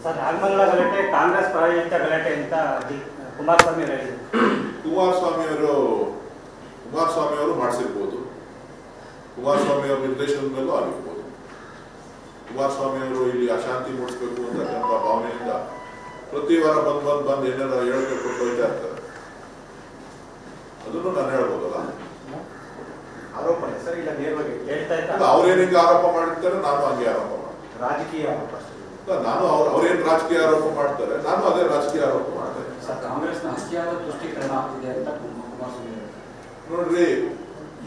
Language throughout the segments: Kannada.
ಸರ್ ನಾಗಮಂಗಲ ಗಲಾಟೆ ಕಾಂಗ್ರೆಸ್ ಪ್ರಾಯೋಜಿತ ಗಲಾಟೆ ಅಂತ ಕುಮಾರಸ್ವಾಮಿ ಹೇಳಿದರು. ಕುಮಾರಸ್ವಾಮಿ ಅವರು ಮಾಡಿಸಿರ್ಬೋದು, ಕುಮಾರಸ್ವಾಮಿ ಅವರ ನಿರ್ದೇಶನದ ಮೇಲೂ ಆಗಿರ್ಬೋದು. ಕುಮಾರಸ್ವಾಮಿ ಅವರು ಇಲ್ಲಿ ಅಶಾಂತಿ ಮೂಡಿಸಬೇಕು ಅಂತಕ್ಕಂಥ ಭಾವನೆಯಿಂದ ಪ್ರತಿ ವಾರ ಬಂದು ಏನಾರ ಹೇಳಿಕೆ ಕೊಟ್ಟು ಹೋಗ್ತಾ ಇರ್ತಾರೆ. ಅದನ್ನು ನಾನು ಹೇಳ್ಬೋದಲ್ಲ, ಆರೋಪ ಸರ್. ಇಲ್ಲ ನೇರವಾಗಿ ಹೇಳ್ತಾ ಇದ್ದಾರೆ, ಅವ್ರೇನಿಂಗ ಆರೋಪ ಮಾಡಿರ್ತಾರೆ, ನಾನು ಹಂಗೆ ಆರೋಪ ಮಾಡ್ತೀನಿ. ರಾಜಕೀಯ ಆರೋಪ. ನಾನು ಅವ್ರೇನು ರಾಜಕೀಯ ಆರೋಪ ಮಾಡ್ತಾರೆ, ನಾನು ಅದೇ ರಾಜಕೀಯ ಆರೋಪ ಮಾಡ್ತೇನೆ. ಕಾಂಗ್ರೆಸ್ನ ಅತಿಯಾದ ತುಷ್ಟೀಕರಣ ಆಗ್ತಿದೆ ಅಂತ ಕುಮಾರಸ್ವಾಮಿ ನೋಡ್ರಿ,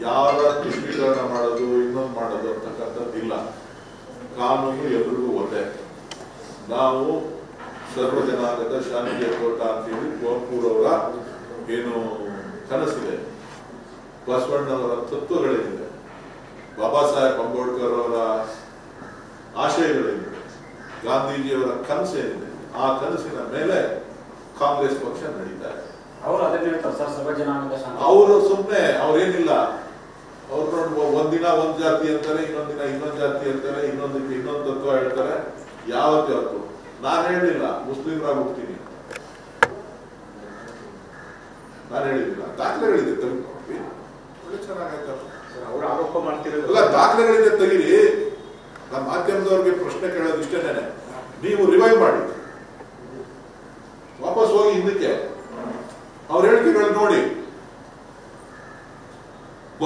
ಯಾರ ತುಷ್ಟೀಕರಣ ಮಾಡೋದು ಇನ್ನೊಂದು ಮಾಡೋದು ಅಂತಕ್ಕಂಥದ್ದಿಲ್ಲ. ಕಾನೂನು ಎಲ್ರಿಗೂ ಒಂದೇ. ನಾವು ಸರ್ವ ಜನಾಂಗದ ಶಾಂತಿಯ ಕೋಟ ಅಂತೇಳಿ ಕುವೆಂಪುರವರ ಏನು ಕನಸಿದೆ, ಬಸವಣ್ಣವರ ತತ್ವಗಳೇನಿದೆ, ಬಾಬಾ ಸಾಹೇಬ್ ಅಂಬೇಡ್ಕರ್ ಅವರ ಆಶಯಗಳೇನಿದೆ, ಗಾಂಧೀಜಿಯವರ ಕನಸೇನಿದೆ, ಆ ಕನಸಿನ ಮೇಲೆ ಕಾಂಗ್ರೆಸ್ ಪಕ್ಷ ನಡೀತಾ ಇದೆ. ಅವರು ಅದನ್ನ ಹೇಳ್ತಾರೆ ಸರ್, ಸರ್ವ ಜನಾಂಗದ ಶಾಂತಿ. ಅವರು ಸುಮ್ಮನೆ ಅವ್ರೇನಿಲ್ಲ, ಅವ್ರು ಒಂದಿನ ಒಂದ್ ಜಾತಿ ಅಂತಾರೆ, ಇನ್ನೊಂದ್ ದಿನ ಇನ್ನೊಂದ್ ಜಾತಿ ಅಂತಾರೆ, ಇನ್ನೊಂದಕ್ಕೆ ಇನ್ನೊಂದು ತತ್ವ ಹೇಳ್ತಾರೆ. ಯಾವತ್ತು ನಾನು ಹೇಳಿಲ್ಲ ಮುಸ್ಲಿಮರಾಗಿ ಹೋಗ್ತೀನಿ, ನಾನು ಹೇಳಿಲ್ಲ. ದಾಖಲೆಗಳಿದೆ ತೆಗೆದು ಒಳ್ಳೆ ಚೆನ್ನಾಗಾಯ್ತಲ್ಲ. ಅವ್ರು ಆರೋಪ ಮಾಡ್ತಿರೋದು ದಾಖಲೆಗಳಿದೆ ತೆಗಿರಿ. ನಮ್ಮ ಮಾಧ್ಯಮದವ್ರಿಗೆ ಪ್ರಶ್ನೆ ಕೇಳೋದು ಇಷ್ಟೇನೆ, ನೀವು ರಿವೈವ್ ಮಾಡಿ, ವಾಪಸ್ ಹೋಗಿ ಹಿಂದಕ್ಕೆ ಅವ್ರ ಹೇಳಿಕೆಗಳು ನೋಡಿ.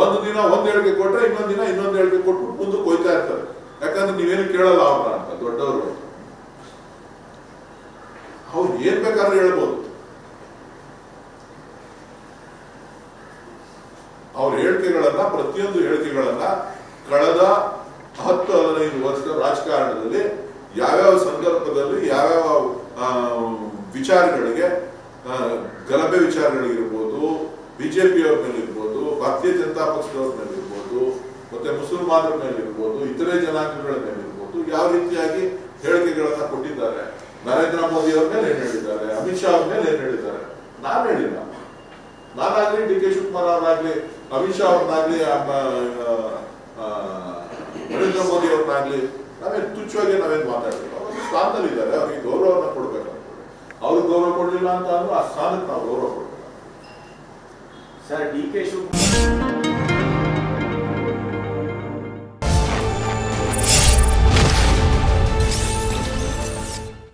ಒಂದು ದಿನ ಒಂದ್ ಹೇಳಿಕೆ ಕೊಟ್ರೆ ಇನ್ನೊಂದ್ ದಿನ ಇನ್ನೊಂದು ಹೇಳಿಕೆ ಕೊಟ್ಬಿಟ್ಟು ಮುಂದಕ್ಕೆ ಹೋಯ್ತಾ ಇರ್ತಾರೆ. ಯಾಕಂದ್ರೆ ನೀವೇನು ಕೇಳಲ್ಲ ಅವ್ರನ್ನ ಅಂತ. ದೊಡ್ಡವರು ಅವ್ರು ಏನ್ ಬೇಕಾದ್ರೂ ಹೇಳ್ಬೋದು. ಅವ್ರ ಹೇಳಿಕೆಗಳನ್ನ, ಪ್ರತಿಯೊಂದು ಹೇಳಿಕೆಗಳನ್ನ ಕಳೆದ 10-15 ವರ್ಷ ರಾಜಕಾರಣದಲ್ಲಿ ಯಾವ್ಯಾವ ಸಂದರ್ಭದಲ್ಲಿ ಯಾವ್ಯಾವ ವಿಚಾರಗಳಿಗೆ, ಗಲಭೆ ವಿಚಾರಗಳಿಗಿರ್ಬೋದು, ಬಿಜೆಪಿಯವ್ರ ಮೇಲೆ ಇರ್ಬೋದು, ಭಾರತೀಯ ಜನತಾ ಪಕ್ಷದವ್ರ ಮೇಲೆ ಇರ್ಬೋದು, ಮತ್ತೆ ಮುಸಲ್ಮಾನರ ಮೇಲೆ ಇರ್ಬೋದು, ಇತರೆ ಜನಾಂಗಗಳ ಮೇಲೆ ಇರ್ಬೋದು, ಯಾವ ರೀತಿಯಾಗಿ ಹೇಳಿಕೆಗಳನ್ನ ಕೊಟ್ಟಿದ್ದಾರೆ. ನರೇಂದ್ರ ಮೋದಿ ಅವ್ರ ಮೇಲೆ ಏನ್ ಹೇಳಿದ್ದಾರೆ, ಅಮಿತ್ ಶಾ ಅವ್ರ ಮೇಲೆ ಏನ್ ಹೇಳಿದ್ದಾರೆ, ನಾನು ಹೇಳಿಲ್ಲ. ನಾನಾಗ್ಲಿ, ಡಿ ಕೆ ಶಿವಕುಮಾರ್ ಅವರಾಗ್ಲಿ, ಅಮಿತ್ ಶಾ ಅವ್ರನ್ನಾಗ್ಲಿ, ನರೇಂದ್ರ ಮೋದಿ ಅವ್ರನ್ನಾಗ್ಲಿ ನಾವೇನ್ ತುಚ್ಛವಾಗಿ ನಾವೇನ್ ಮಾತಾಡ್ತೀವಿ. ಅವ್ರ ಸ್ಥಾನದಲ್ಲಿದ್ದಾರೆ, ಅವ್ರಿಗೆ ಗೌರವನ ಕೊಡ್ಬೇಕು. ಅವ್ರಿಗೆ ಗೌರವ ಕೊಡ್ಲಿಲ್ಲ ಅಂತ ಅಂದ್ರೆ ಆ ಸ್ಥಾನಕ್ಕೆ ನಾವು ಗೌರವ ಕೊಡ್ಬೇಕು. Sir D K Shivakumar